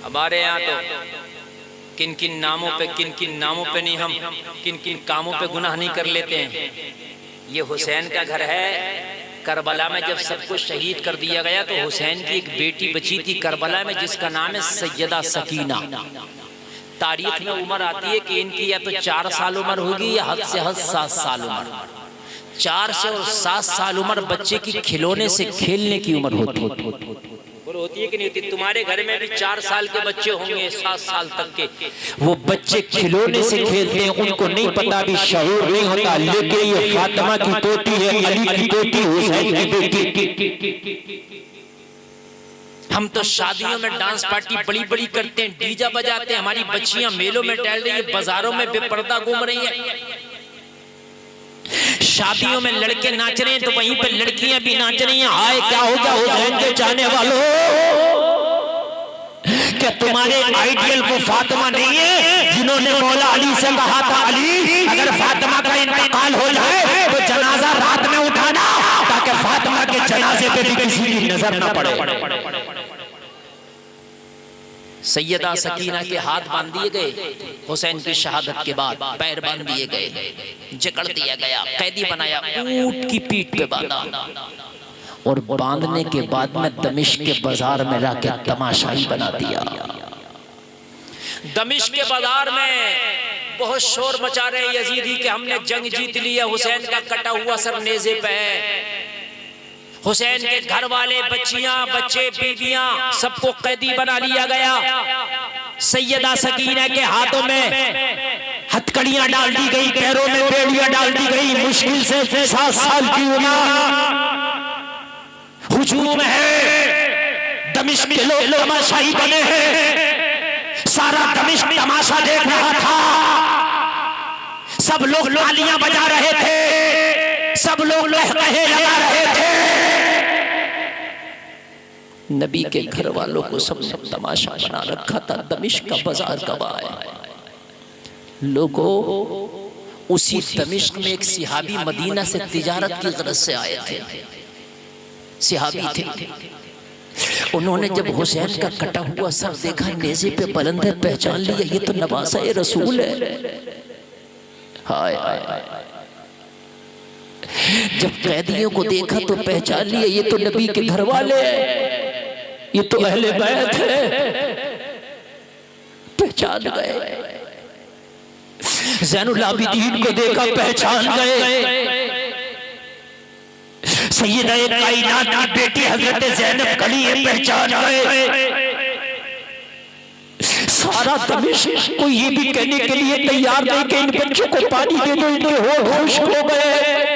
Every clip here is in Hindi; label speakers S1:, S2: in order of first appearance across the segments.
S1: हमारे यहाँ तो किन किन नामों पे नहीं, हम किन किन कामों पे गुनाह नहीं कर लेते हैं। ये हुसैन का घर है। करबला में जब सबको शहीद कर दिया गया तो हुसैन की एक बेटी बची थी करबला में, जिसका नाम है सैयदा सकीना। तारीख में उम्र आती है कि इनकी या तो 4 साल उम्र होगी या हद से हद 7 साल उम्र। 4 से और 7 साल उम्र बच्चे की खिलौने से खेलने की उम्र होती है कि नहीं होती? तुम्हारे घर में भी 4 साल के बच्चे होंगे, 7 साल तक के।
S2: वो बच्चे खिलौने से खेलते हैं, उनको नहीं पता, भी शऊर नहीं होता। लेकिन ये फातिमा की पोती है, अली की पोती, हुसैन की बेटी।
S1: हम तो शादियों में डांस पार्टी बड़ी बड़ी करते हैं, डीजा बजाते हैं। हमारी बच्चियां मेलों में टहल रही है, बाजारों में बेपर्दा घूम रही है। शादियों में लड़के नाच रहे हैं तो वहीं पर लड़कियां भी नाच रही हैं। हाय क्या हो गया हुसैन के चाहने वालों,
S2: क्या तुम्हारे आइडियल को फातिमा नहीं है, जिन्होंने मौला अली से कहा था, अली अगर फातिमा का इंतकाल हो जाए तो जनाजा रात में उठाना, ताकि फातिमा के जनाजे पे भी किसी की नजर न पड़े।
S1: सैयदा सकीना के हाथ बांध दिए गए हुसैन की शहादत के बाद, पैर बांध दिए गए, जकड़ दिया गया, कैदी बनाया, ऊंट की पीठ पे बांधा और बांधने के बाद में दमिश्क के बाजार में लाके तमाशाई बना दिया। दमिश्क के बाजार में बहुत शोर मचा रहे यजीदी कि हमने जंग जीत लिया, हुसैन का कटा हुआ सर नेज़े पे है। हुसैन के घर वाले, बच्चियां, बच्चे, बीवियां, सबको कैदी बना लिया गया। सैयदा सकीना के हाथों में हथकड़ियां डाल दी गई, पैरों में बेड़ियां डाल दी गई। मुश्किल से 7 साल की उम्र, हुजूम है, दमिश्क के लोग तमाशाई बने हैं। सारा दमिश्क तमाशा देख रहा था। सब लोग तालियां बजा रहे थे, सब लोग लहलहे लगा रहे थे। नबी के घर वालों को सबने तमाशा बना रखा था। दमिश्क का बाजार कब आया? लोगों, उसी दमिश्क में एक सिहाबी मदीना से तिजारत की गरज से आए थे। सिहाबी थे, उन्होंने जब हुसैन का कटा हुआ सर देखा, नेज़े पे बुलंद है, पहचान लिया ये तो नवासा रसूल है। हाय हाय। जब कैदियों को देखा तो पहचान लिया ये तो नबी के घर वाले हैं, ये तो अहले बैत है। पहचान गए। ज़ैनुल आबिदीन को देखा, पहचान गए। सैयदा कायनात की बेटी हजरत ज़ैनब खड़ी है, पहचान गए। सारा दमिश्क को ये भी कहने के लिए तैयार नहीं कि इन बच्चों को पानी दे दो, इनके होश खो गए।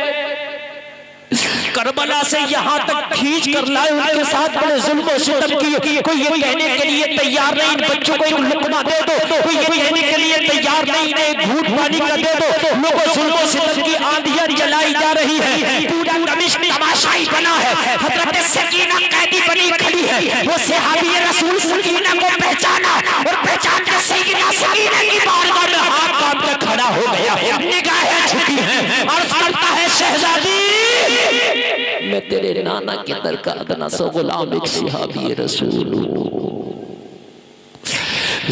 S1: करबला से यहाँ तक खींच कर लाए, उनके साथ बड़े जुल्म और सितम किए। कोई ये कहने के लिए तैयार नहीं इन बच्चों को एक लुकमा दे दो, कोई ये कहने के लिए तैयार नहीं इन्हें एक घूंट पानी का दे दो। लोगों जुल्म और सितम की आंधियां जलाई जा रही है, पूरा दमिश्क तमाशाई बना है। हजरत सकीना कैदी बनी खड़ी है। वो सहाबी रसूल सकीना को पहचाना और पहचान कर सकीना की बारगाह में हाथ बांध कर खड़ा हो गया। निगाहें झुकी हैं, अर्ज करता है शहजादी, मैं तेरे नाना के दर का अदना सा गुलाम, एक सिहाबी रसूल हूं।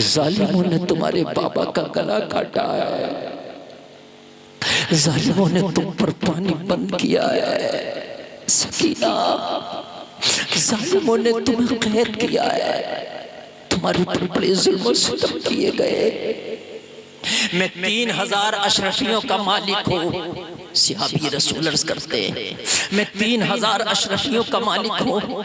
S1: जालिमों ने तुम्हारे बाबा का गला काटा है, जालिमों ने तुम पर पानी बंद किया है। सकीना, जालिमों ने तुम्हें कैद किया है, तुम्हारे पर बड़े जुल्म सितम किए गए। मैं 3000 अशरफियों का मालिक हूँ। सिहाबी रसूल अर्ज़ करते हैं, मैं 3000 अशरफियों का मालिक हूँ।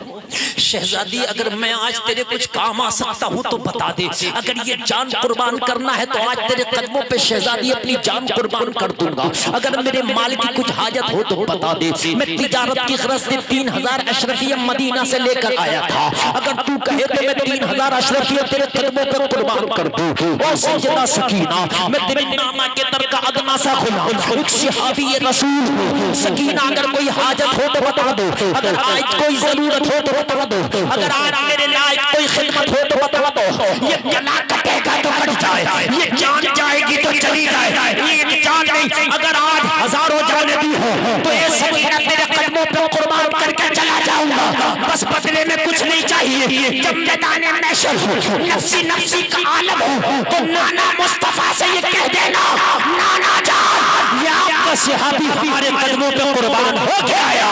S1: शहजादी, अगर मैं आज तेरे कुछ काम आ सकता हूँ तो बता दे। अगर ये जान कुर्बान करना है तो आज तेरे कदमों पे शहजादी अपनी जान कुर्बान कर दूंगा। अगर मेरे माल की कुछ हाजत हो तो बता दे। मैं तिजारत की गरज से 3000 अशरफिया मदीना से लेकर आया था। अगर तू कहे तो मैं 3000 अशरफिया तेरे कदमों पर कुर्बान कर दूं। और सैयदा सकीना, मैं तेरे नाना के दर का अदना सा गुलाम, एक सिहाबी रसूल हूँ। सकीना, अगर कोई हाजत हो तो बता दो, अगर आज कोई जरूरत हो तो बता दो, अगर आज मेरे लायक कोई खिदमत हो तो बता दो। ये गला कटेगा तो कट जाए, ये जान जाएगी तो चली जाए, ये जान नहीं। अगर आज हजारों जाने भी हो तो ये सब तेरे कदमों पर कुर्बान करके चला जाऊंगा।
S2: बस बदले में कुछ नहीं चाहिए। जब मैदान महशर हो, नफ्सी नफ्सी का आलम हो, तो नाना मुस्तफा से ये कह देना, नाना जान ये आपका सहाबी हमारे कदमों पे कुर्बान हो के आया।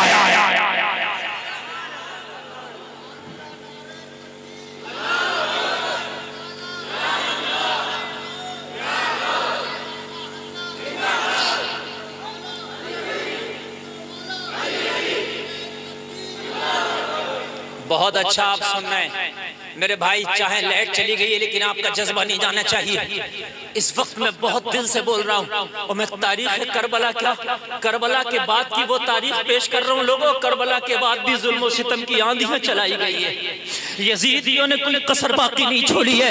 S3: बहुत अच्छा आप सुन रहे हैं मेरे भाई। चाहे लाइट चली गई है लेकिन आपका जज्बा नहीं जाना चाहिए। इस वक्त मैं बहुत दिल से बोल रहा हूँ और मैं तारीख करबला करबला के बाद की वो तारीख पेश कर रहा हूँ लोगों। करबला के बाद भी जुल्म और सितम की आंधियां चलाई गई है। यजीदियों ने कोई कसर बाकी नहीं छोड़ी है।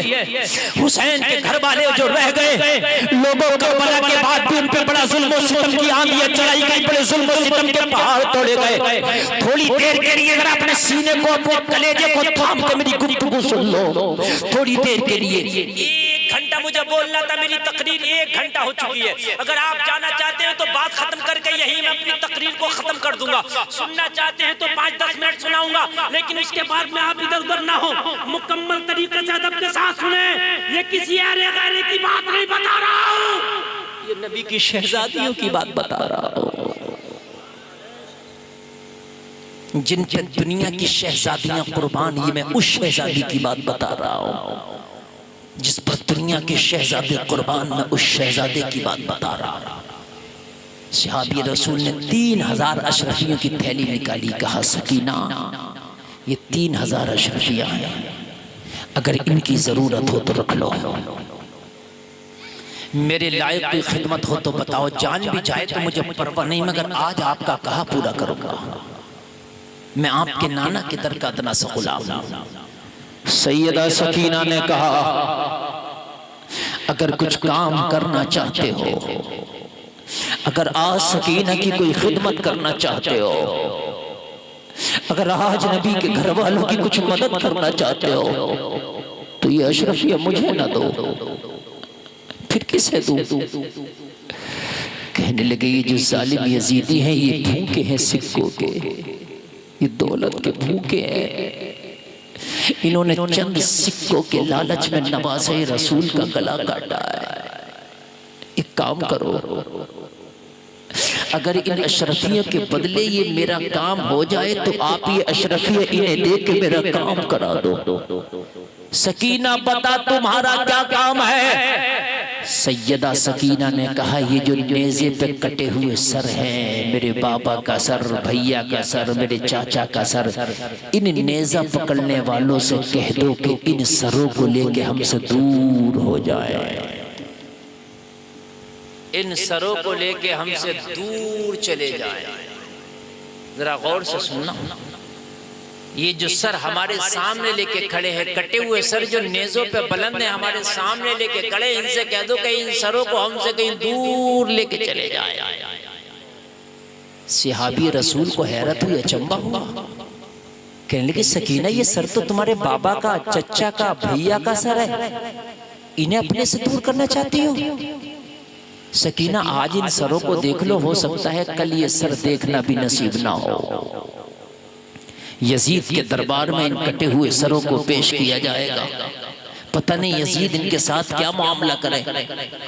S3: हुसैन के घर वाले जो रह गए लोगों, करबला के बाद भी उन पे बड़ा जुल्म और सितम की आंधियां चलाई गई, बड़े जुल्म और सितम के पहाड़ तोड़े गए। थोड़ी देर के लिए अगर अपने सीने को, अपने कलेजे को थाम के मेरी गुफ्तगू सुन लो, थोड़ी देर के लिए। 1 घंटा मुझे बोलना था, मेरी तकरीर 1 घंटा हो चुकी है। अगर आप जाना चाहते हैं तो बात खत्म करके यही मैं अपनी तकरीर को खत्म कर दूंगा। सुनना चाहते हैं तो 5-10 मिनट सुनाऊंगा, लेकिन उसके बाद में आप इधर उधर ना हो, मुकम्मल तरीके से अदब के साथ सुने। ये किसी आरे गैरे की बात नहीं बता रहा हूँ, ये नबी की शहजादियों की बात बता रहा हूँ, जिन पे दुनिया की शहजादियां कुर्बान। ये मैं उस शहजादी की बात बता रहा हूँ जिस पर दुनिया के शहजादे कुर्बान। मैं उस शहजादे की बात बता रहा हूँ। सहाबी रसूल ने 3000 अशरफियों की थैली निकाली, कहा सकीना ये 3000 अशरफियां हैं, अगर इनकी जरूरत हो तो रख लो, मेरे लायक कोई खिदमत हो तो बताओ, जान भी जाए तो मुझे परवाह नहीं, मगर आज आपका कहा पूरा करूंगा। मैं आपके नाना के दर का अदना सा गुलाम हूं।
S1: सैयदा सकीना ने कहा, अगर कुछ काम करना चाहते हो, अगर आज सकीना की कोई खिदमत करना चाहते हो, अगर आज नबी के घर वालों की कुछ मदद करना चाहते हो, तो ये अशरफिया मुझे ना दो, फिर किसे दूं? कहने लगे, ये जो जालिम यजीदी हैं ये भूखे हैं सिक्कों के, ये दौलत के भूखे हैं। इन्होंने चंद सिक्कों के लालच में नवाज़े रसूल का गला काटा है। एक काम करो, अगर इन अशरफियों के बदले ये मेरा काम हो जाए तो आप ये अशरफिया इन्हें लेके मेरा काम करा दो। सकीना बता तुम्हारा क्या काम है? सैयदा सकीना ने कहा, ये जो नेज़े पे कटे हुए सर हैं, मेरे बाबा का सर, भैया का सर, मेरे चाचा का सर, इन नेज़ा पकड़ने वालों से कह दो कि इन सरों को लेके हमसे दूर हो जाए,
S3: इन सरों को लेके हमसे दूर चले जाए। जरा गौर से सुनना, ये जो सर हमारे सामने लेके खड़े हैं, कटे हुए सर जो नेज़ों पे बुलंद है, हमारे सामने लेके खड़े, इनसे कह दो कि इन सरों को हमसे कहीं दूर लेके चले जाए।
S1: सहाबी रसूल को हैरत हुई, अचंबा हुआ। कहने लगे, सकीना ये सर तो तुम्हारे बाबा का, चचा का, भैया का सर है, इन्हें अपने से दूर करना चाहती हो? सकीना आज इन सरों को देख लो, हो सकता है कल ये सर देखना भी नसीब ना हो। यजीद के दरबार में इन कटे हुए सरों को पेश किया जाएगा। पता नहीं यजीद इनके साथ क्या मामला करे।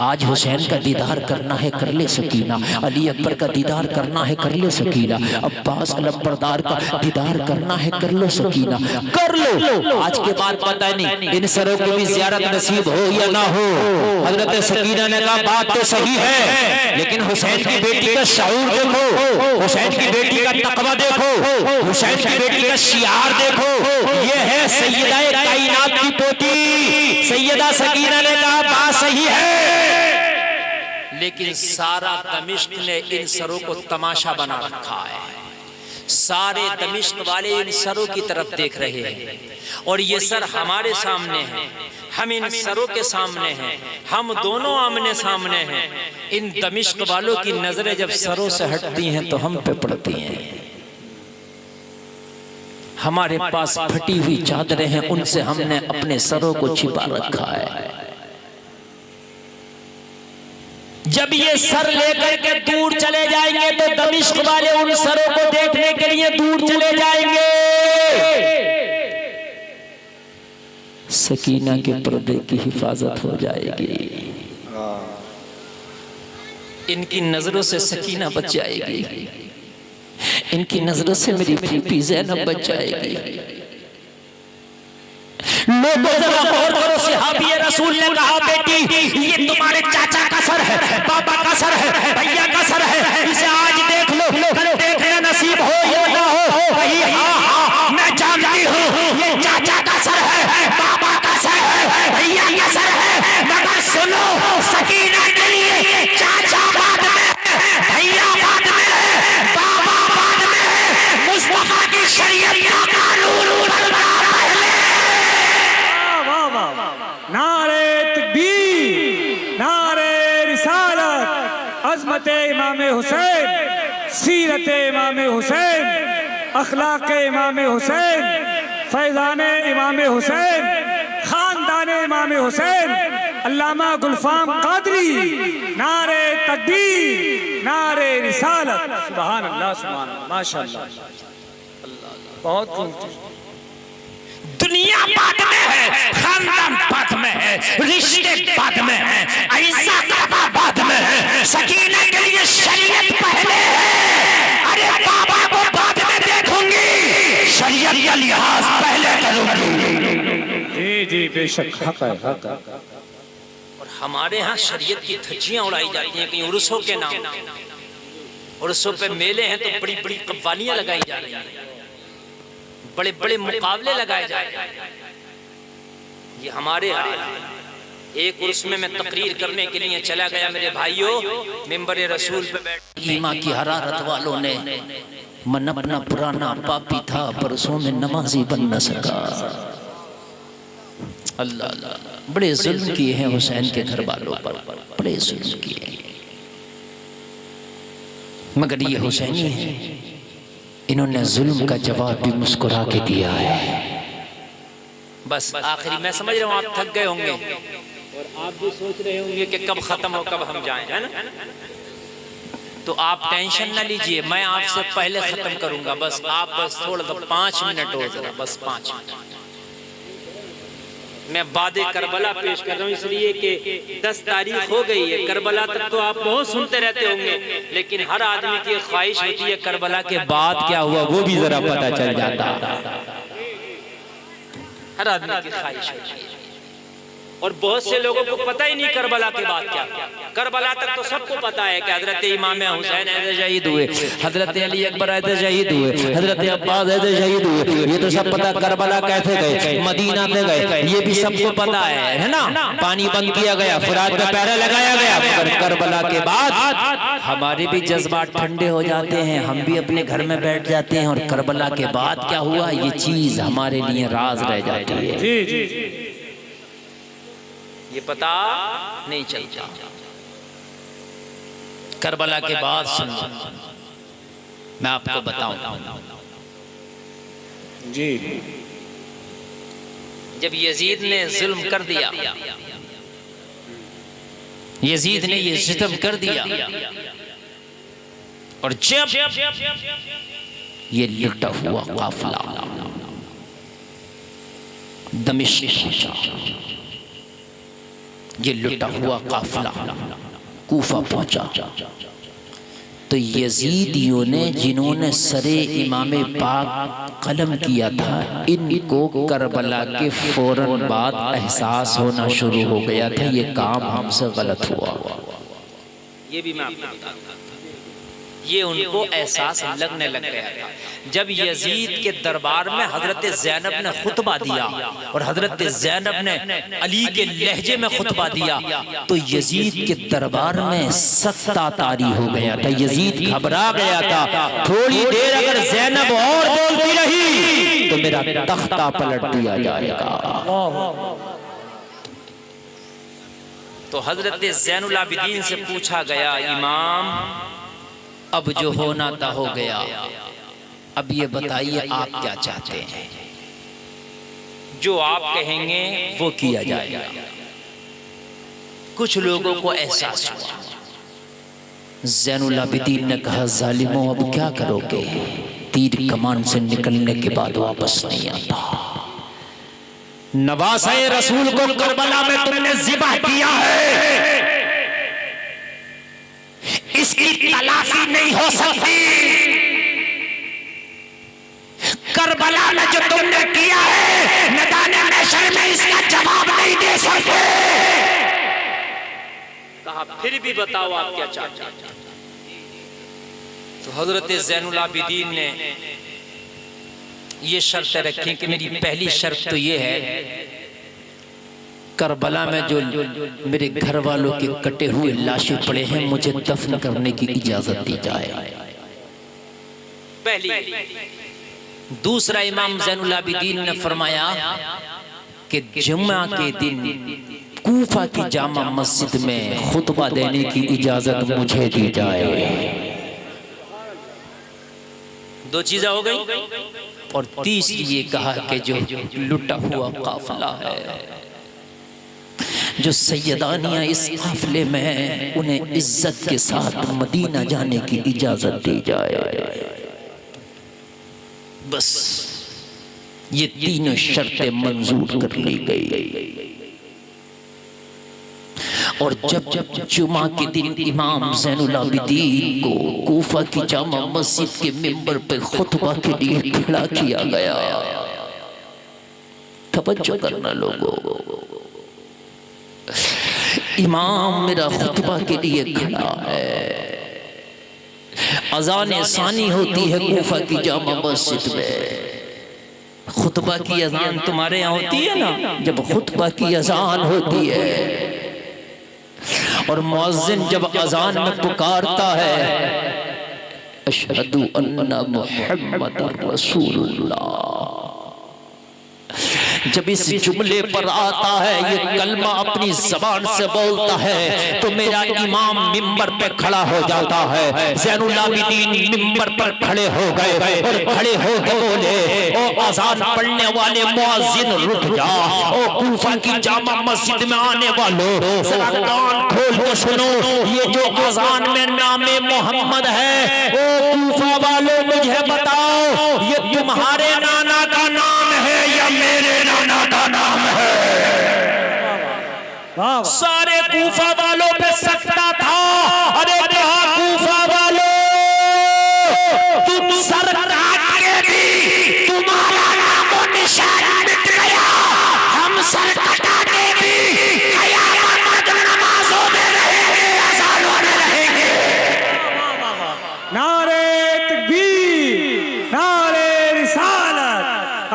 S1: आज हुसैन का दीदार करना है, कर ले सकीना। अली अकबर का दीदार करना है, कर ले सकीना। अब्बास अलमबरदार का दीदार करना है, कर लो सकीना, कर लो। आज के बाद पता नहीं इन सरों को भी ज़ियारत नसीब हो या ना हो। हजरत सकीना ने कहा, बात तो सही है, लेकिन हुसैन की बेटी का शऊर देखो, हुसैन की बेटी का तकवा देखो, हुसैन की बेटी का शियार देखो। ये है सैयदा कायनात की पोती। सैयदा सकीना ने कहा, बात सही है,
S3: लेकिन सारा दमिश्क ने इन सरों को तमाशा बना रखा है। सारे दमिश्क वाले इन सरों की तरफ देख रहे हैं और ये सर हमारे सामने हैं, हम इन सरों के सामने हैं, हम दोनों आमने सामने हैं। इन दमिश्क वालों की नजरें जब सरों से हटती हैं तो हम पे पड़ती हैं। हमारे पास फटी हुई चादरें हैं, उनसे हमने अपने सरों को छिपा रखा है।
S2: जब ये सर लेकर के दूर चले जाएंगे तो दमिश्क वाले उन सरों को देखने के लिए दूर चले जाएंगे।
S1: सकीना के पर्दे की हिफाजत हो जाएगी, इनकी नजरों से सकीना बच जाएगी, इनकी नजरों से मेरी फूफी ज़ैनब बच जाएगी।
S2: लोगों जरा गौर करो, सहाबी रसूल ने कहा बेटी ये तुम्हारे चाचा का सर है, बाबा का सर है, भैया का सर है, इसे आज देख लो, कल देखना नसीब हो या ना हो। वही हाँ मैं जानती हूँ ये चाचा का सर है, बाबा का सर है, भैया का सर है, मगर सुनो सकीना के लिए चाचा बाद में, भैया बाद में, बाबा बाद में, मुस्तफा की शरीयत का कानून
S4: नारे तकबीर, नारे रिसालत, अज़मत इमाम हुसैन, सीरत इमाम हुसैन, अखलाक इमाम हुसैन, फैज़ान इमाम हुसैन, खानदान इमाम हुसैन, अल्लामा गुलफाम कादरी, नारे तकबीर, नारे रिसालत। सुभान अल्लाह, सुभान अल्लाह, माशाअल्लाह, बहुत खूब।
S2: दुनिया बाद में है, खानदान बाद में है, रिश्ते बाद में है, ऐसा करबा बाद में है, सकीना के लिए शरीयत पहले है। अरे बाबा को बाद में देखूंगी, शरीयत का लिहाज पहले करूंगी।
S4: जी जी बेशक, हक है, हक है।
S3: और हमारे यहाँ शरीयत की धज्जियां उड़ाई जाती हैं, कहीं उर्सों के नाम, उर्सों पे मेले हैं तो बड़ी बड़ी कव्वालियां लगाई जा रही हैं, बड़े बड़े मुकाबले लगाए जाए। ये हमारे एक उर्स में मैं तकरीर करने के लिए चला गया मेरे भाइयों, मिंबर रसूल पे बैठ,
S1: ईमा की हरारत वालों ने मन अपना पुराना पापी था परसों में नमाजी बन न सका। अल्लाह अल्लाह, बड़े जुल्म किए हैं हुसैन के घर वालों पर, बड़े जुल्म किए हैं, मगर ये हुसैनी है, इन्होंने जुल्म का जवाब भी मुस्कुरा के दिया है।
S3: बस आखिरी मैं समझ रहा हूँ आप थक गए होंगे और आप भी सोच रहे होंगे कि कब खत्म हो, कब हम जाएं, है ना? तो आप टेंशन ना लीजिए, मैं आपसे पहले खत्म करूंगा, बस आप बस थोड़ा सा 5 मिनट हो जरा, बस 5 मिनट। मैं बादे करबला पेश कर रहा हूँ इसलिए कि 10 तारीख हो गई है, करबला तक तो आप बहुत सुनते रहते होंगे, लेकिन हर आदमी की ख्वाहिश होती है करबला के बाद क्या हुआ वो भी जरा पता चल जाता। हर आदमी की ख्वाहिश होती है, और बहुत से लोगों को पता ही नहीं करबला के बाद क्या। करबला तक तो सबको पता है कि हजरत इमाम हुसैन ऐसे शहीद हुए, हजरत अली अकबर ऐसे शहीद हुए, हजरत अब्बास ऐसे शहीद हुए, ये तो सब पता। करबला कैसे गए, मदीना से गए, ये भी सबको पता है ना? पानी बंद किया गया, फुरात में पहरा लगाया गया, मगर करबला के बाद हमारे भी जज्बात ठंडे हो जाते हैं, हम भी अपने घर में बैठ जाते हैं, और करबला के बाद क्या हुआ ये चीज हमारे लिए राज रह जाती है।
S4: जी जी जी,
S3: ये पता नहीं चलता। करबला के बाद सुनो, मैं आपको बताऊं,
S4: जी
S3: जब यजीद ने जुल्म कर दिया, यजीद ने ये सितम कर दिया, और जब ये लुटा हुआ काफिला दमिश्क पहुंचा, ये लुटा हुआ काफिला कूफा पहुंचा, तो यजीदियों ने जिन्होंने सरे इमाम पाक कलम किया था, इनको करबला के फौरन बाद एहसास होना शुरू हो गया था ये काम हमसे गलत हुआ। ये भी मैं आपको बताता हूं, ये उनको एहसास लगने लग गया था जब यजीद के दरबार में हजरत ज़ैनब ने खुतबा दिया, और हजरत ज़ैनब ने अली के लहजे में खुतबा दिया, तो यजीद के दरबार में सख्ता तारी हो गया था, यजीद घबरा गया था। थोड़ी देर अगर ज़ैनब और बोलती रही तो मेरा तख्ता पलट दिया जाएगा। तो हजरत ज़ैनुल आबिदीन से पूछा गया, इमाम अब जो होना था हो गया, अब ये बताइए आप क्या चाहते हैं? जो आप कहेंगे वो किया जाएगा। कुछ लोगों को एहसास हुआ
S1: ज़ैनुल आबिदीन ने कहा, जालिमों अब क्या करोगे? तीर कमान से निकलने के बाद वापस नहीं आता।
S2: नवासे रसूल को करबला में तुमने ज़िबह किया है, इसकी तलाफी नहीं हो सकती। करबला में जो तुमने किया है, मैदान महशर में इसका जवाब नहीं दे सकते।
S3: कहा फिर भी बताओ आप क्या चाहते हैं? तो हजरत ज़ैनुल आबिदीन ने ये शर्त रखी कि मेरी पहली शर्त तो ये है, करबला में जो मेरे घर वालों के कटे हुए लाशें पड़े हैं, मुझे दफन करने की इजाजत दी जाए, पहली। दूसरा, इमाम ज़ैनुल आबिदीन ने फरमाया कि जुम्मा के दिन कूफा की जामा मस्जिद में खुतबा देने की इजाजत मुझे दी जाए। दो चीजें हो गई। और तीसरी ये कहा कि जो लुटा हुआ काफिला है, जो सैयदानियां इस काफिले में हैं, उन्हें इज्जत के साथ मदीना जाने की इजाजत दी जाए। बस ये तीनों शर्तें मंजूर कर ली गई। और जब जुमा के दिन इमाम ज़ैनुल आबिदीन को कूफा की जामा मस्जिद के मिंबर पे खुतबा के लिए खड़ा किया गया, तवज्जो करना लोगों, इमाम मेरा खुतबा के लिए खड़ा है। अज़ान सानी होती है कूफा की जामा मस्जिद में। खुतबा की अज़ान तुम्हारे यहाँ होती है ना? जब खुतबा की अज़ान होती है और मुअज्जिन जब अज़ान में पुकारता है, अशहदु अन्ना मुहम्मदुर रसूलुल्लाह, जब इस जुमले पर आता है, ये कलमा अपनी जबान से बोलता है, तो मेरा इमाम मिंबर पे खड़ा हो जाता है। ज़ैनुल आबिदीन मिंबर पर खड़े हो गए और खड़े हो के बोले, ओ अज़ान पढ़ने वाले मुअज्जिन रुक जा, ओ कूफा की जामा मस्जिद में आने वालों जरा कान खोल के सुनो, ये जो अज़ान में नामे मोहम्मद है, ओ कूफा वालों मुझे बताओ, ये तुम्हारे नाना का नाम है या मेरे नाना का नाम है? सारे कूफा वालों पे सकता था। अरे कहा, कूफा वालों, तुम सर काट के भी तुम्हारा नाम और निशान मिट गया, हम सर कटा के भी क़यामत तक नमाजों में रहेंगे, अज़ानों में रहेंगे।
S4: नारे तकबीर, नारे रिसालत,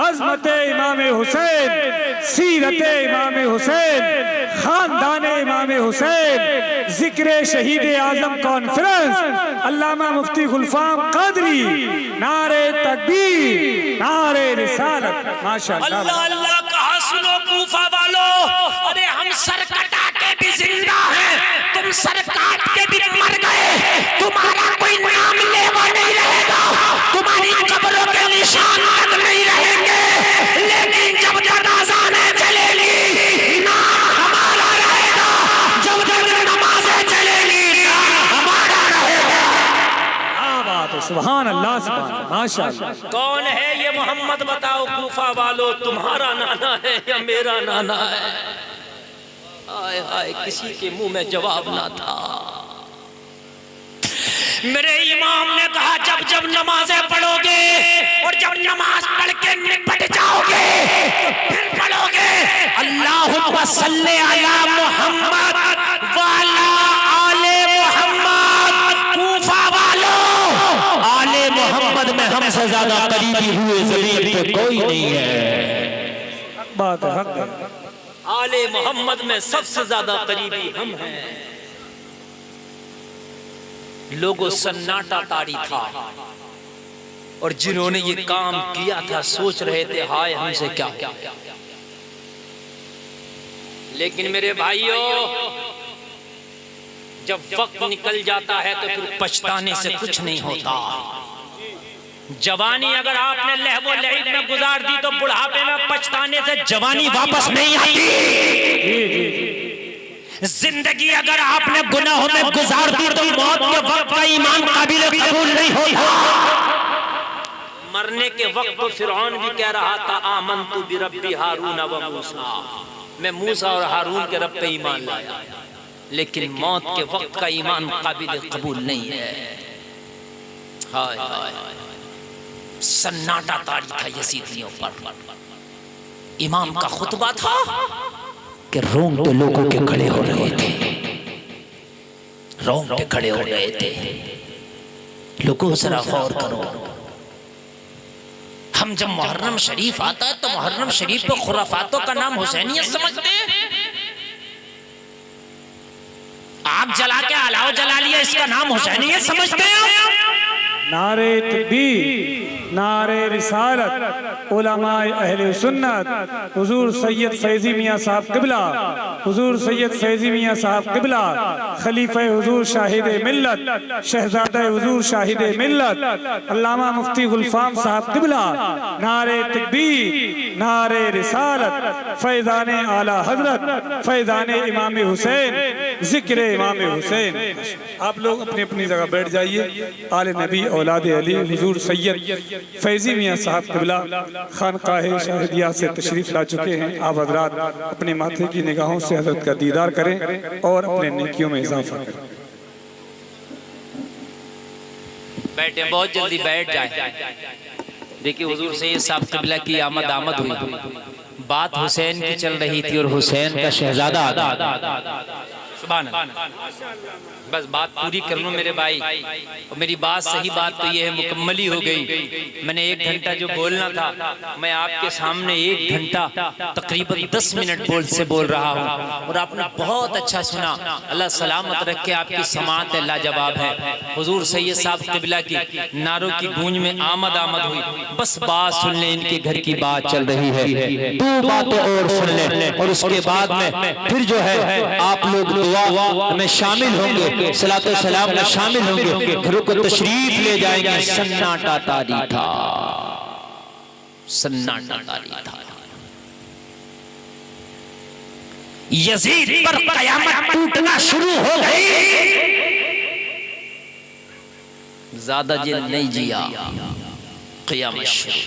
S4: अज़मत इमाम हुसैन, सीरत इमाम हुसैन, खानदान इमाम हुसैन, जिक्र शहीद आजम कॉन्फ्रेंस, अल्लामा मुफ्ती गुलफाम क़ादरी, नारे तकबीर, नारे रिसालत। माशाअल्लाह,
S2: अल्लाह अल्लाह कहा, सुनो कूफा वालों, अरे हम सर कटा के भी जिंदा हैं, तुम सर काट के भी मर गए, तुम्हारा कोई नाम लेवा नहीं रहेगा, तुम्हारी कब्रों के निशान तक नहीं रहेंगे, लेकिन जब तक अज़ान चलेगी नाम हमारा रहेगा, जब तक नमाज़ें चलेगी नाम हमारा रहेगा।
S4: क्या बात है, सुभान अल्लाह, सुभान, माशाअल्लाह।
S3: कौन है ये मोहम्मद? बताओ कूफा वालों, तुम्हारा नाना है या मेरा नाना है? हाय हाय, किसी के मुंह में जवाब ना था।
S2: मेरे इमाम ने कहा, जब जब नमाजें पढ़ोगे और जब नमाज पढ़ के निपट जाओगे तो फिर पढ़ोगे, अल्लाहुम्मा सल्ली अला मुहम्मद वाला आले मुहम्मद। कूफा वालों, आले मोहम्मद में हमसे ज्यादा करीबी हुए ज़मीन पे कोई नहीं है।
S4: बात है, हक है।
S3: आले मोहम्मद में सबसे ज्यादा करीबी हम हैं। लोगों सन्नाटा तारी था और जिन्होंने ये काम किया था सोच रहे थे हाय हमसे क्या। लेकिन मेरे भाइयों, जब वक्त निकल जाता है तो फिर पछताने से कुछ नहीं होता। जवानी अगर आपने लहवो लहब में गुजार दी तो बुढ़ापे में पछताने से जवानी वापस नहीं आती।
S2: जिंदगी अगर आपने गुनाहों में गुजार दी तो मौत के वक्त का ईमान काबिल कबूल नहीं होगा।
S3: मरने के वक्त तो फिरौन भी कह रहा था आमनतु बिरब्बी हारून व मूसा, मैं मूसा और हारून के रब पे ईमान लाया, लेकिन मौत के वक्त का ईमान काबिल कबूल नहीं है। हाय हाय, सन्नाटा तारी था यजीदियों पर। इमाम का खुतबा था कि रोंगटे लोगों के खड़े हो रहे थे, रोंगटे खड़े हो रहे थे। लोगों जरा गौर करो, हम जब मुहर्रम शरीफ आता है तो मुहर्रम शरीफ को खुराफातों का नाम हुसैनियत समझते हैं। आग जला के अलाव जला लिया, इसका नाम हुसैनियत समझते हैं।
S4: नारे तकबीर, नारे रिसालत, उलमाए अहले सुन्नत, हुजूर सैयद फैजी मियाँ साहब क़िबला, हुजूर सैयद फैजी मियाँ साहब क़िबला, खलीफा हुजूर शाहिद मिल्लत, शहजादा हुजूर शाहिद मिल्लत, अल्लामा मुफ्ती गुलफाम साहब क़िबला, नारे तकबीर, नारे रिसालत, फैज़ान आला हजरत, फैज़ान इमाम हुसैन, जिक्र इमाम हुसैन। आप लोग अपनी अपनी जगह बैठ जाइए। आले नबी औलाद अली हुजूर सैयद फैजी मियाँ साहब क़िबला खानकाह शाहिदिया से तशरीफ ला चुके हैं। आप हज़रात अपने माथे की निगाहों से हज़रत का दीदार करें और अपने नेकियों में इजाफा करें।
S3: बैठे, बहुत जल्दी बैठ जाए। देखिए हुजूर सैयद साहब क़िबला की आमद हुई, बात हुसैन की चल रही थी और हुसैन का शहजादा सुभान अल्लाह। बस बात पूरी कर लो मेरे भाई, और मेरी बात सही बात तो ये है मुकम्मल ही हो गई। मैंने 1 घंटा जो बोलना था, मैं आपके सामने 1 घंटा तकरीबन 10 मिनट बोल रहा हूँ, और आपने बहुत अच्छा सुना। अल्लाह सलामत रखे, आपकी समाअत लाजवाब है। हुजूर सैयद साहब क़िबला की नारों की गूंज में आमद हुई। बस बात सुन ले, इनके घर की बात चल रही है,
S2: तू बातें और सुन ले, और उसके बाद में फिर जो है आप लोग दुआ में शामिल होंगे, सलातो सलाम में शामिल होंगे, घरों को तशरीफ ले जाएंगे। सन्नाटा तारी था,
S3: सन्नाटा तारी था।
S2: यजीद पर कयामत टूटना शुरू हो गई।
S3: ज्यादा जिल नहीं जिया, कयामत शुरू।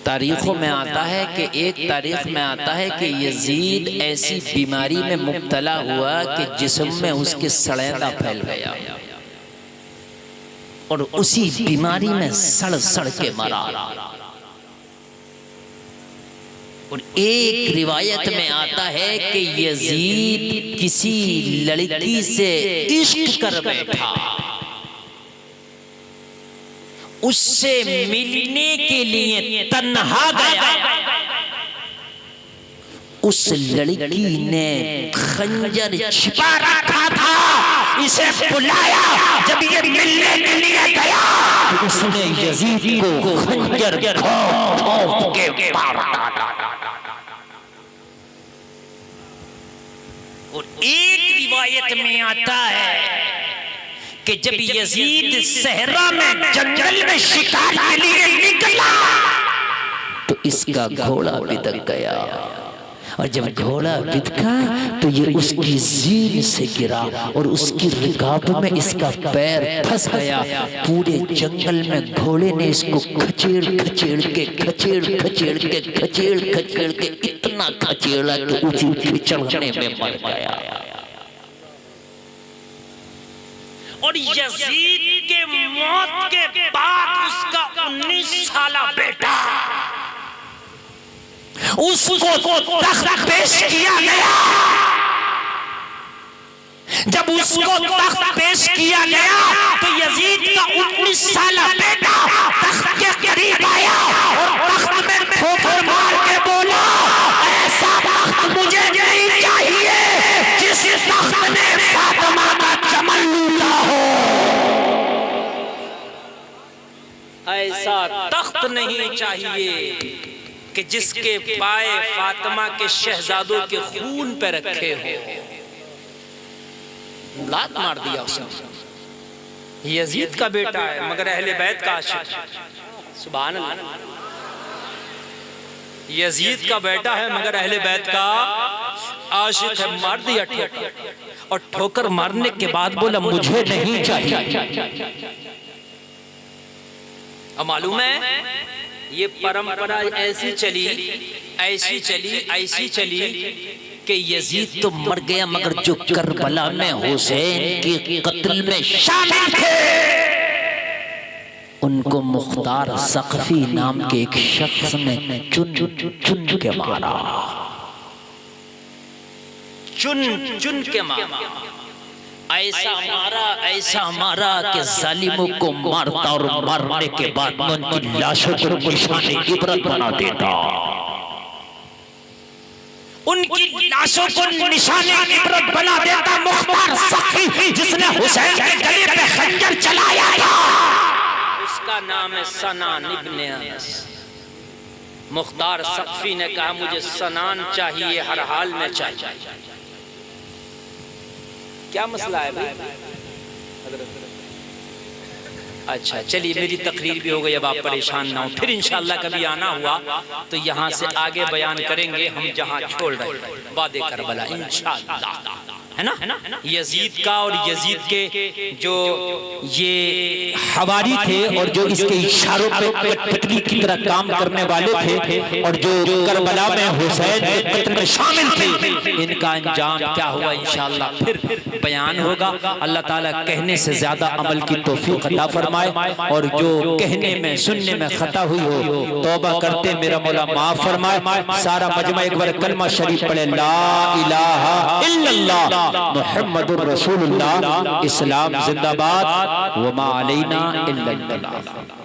S3: तारीखों में आता है कि एक तारीख में आता है कि यजीद ऐसी बीमारी में मुब्तला हुआ कि जिस्म में उसके सड़ेंदा फैल गया, और उसी बीमारी में सड़ के मरा। और एक रिवायत में आता है कि यजीद किसी लड़की से इश्क कर बैठा, उससे मिलने के लिए तन्हा गया। उस लड़की ने खंजर छिपा रखा था, इसे बुलाया। जब ये मिलने के लिए गया तो उसने यजीद को खंजर ठोक के मारा। और एक रिवायत में आता है कि जब यजीद सहरा में जंगल में शिकार के लिए निकला तो इसका घोड़ा बिदक गया, और जब घोड़ा बिदका तो ये उसकी जीन से गिरा और उसकी रिकाब में इसका पैर फंस गया। पूरे जंगल में घोड़े ने इसको खचेड़ के इतना खचेड़ा कि ऊंची चढ़ने में मर गया। और यजीद के मौत के बाद उसका 19 साला बेटा, उसको तख्त पेश किया गया। जब उसको तख्त पेश किया गया तो यजीद का 19 साला बेटा तख्त के करीब आया और तख्त में ठोकर मार के बोला, ऐसा तख्त मुझे नहीं चाहिए जिस तख्त में फातिमा का चमन लूटा हो। ऐसा तख्त नहीं चाहिए कि जिसके पाए फातिमा के शहजादों के खून पे रखे हो। लात मार दिया उसने। यजीद का बेटा है मगर अहले बैत का आशिक। सुभान अल्लाह। यजीद का बेटा है मगर अहले बैत का आशिक है। मार दिया ठोकर, और ठोकर मारने के बाद बोला मुझे नहीं चाहिए। अब मालूम है ये परंपरा ऐसी चली ऐसी चली ऐसी चली कि यजीद तो मर गया मगर जो करबला में हुसैन के कत्ल में शामिल थे उनको मुख्तार सक़फ़ी नाम के एक शख्स ने चुन चुन के मारा, चुन चुन के मारा। ऐसा मारा कि जालिमों को मारता और मारने के बाद उनकी लाशों को निशाने इबरत बना देता, उनकी लाशों को निशाने इबरत बना देता। मुख्तार सक़फ़ी जिसने हुसैन के गले पे खंजर चलाया था उसका नाम है सनान इब्ने अनस। मुख्तार सक़फ़ी ने कहा मुझे सनान चाहिए, हर हाल में चाहिए। क्या मसला है भाई? अच्छा चलिए मेरी तकरीर भी हो गई, अब आप परेशान ना हो। फिर इंशाअल्लाह कभी आना हुआ तो यहाँ से आगे बयान करेंगे हम जहाँ छोड़ रहे वादे करबला इंशाअल्लाह, है ना। यजीद का और यजीद के जो ये हवारी थे और जो इसके इशारों पे कतली की तरह काम करने वाले थे और जो करबला में हुसैन के कत्ल में शामिल थे, इनका अंजाम क्या हुआ इंशाअल्लाह फिर बयान होगा। अल्लाह ताला कहने से ज्यादा अमल की तौफीक अता फरमाए, और जो कहने में सुनने में खता हुई हो तौबा करते मेरा मौला माफ फरमाए। सारा मजमा एक बार कलमा शरीफ पढ़े, ला इलाहा इल्लल्लाह मुहम्मदुर रसूलुल्लाह। इस्लाम जिंदाबाद, वमा अलैना इल्लल बलाग।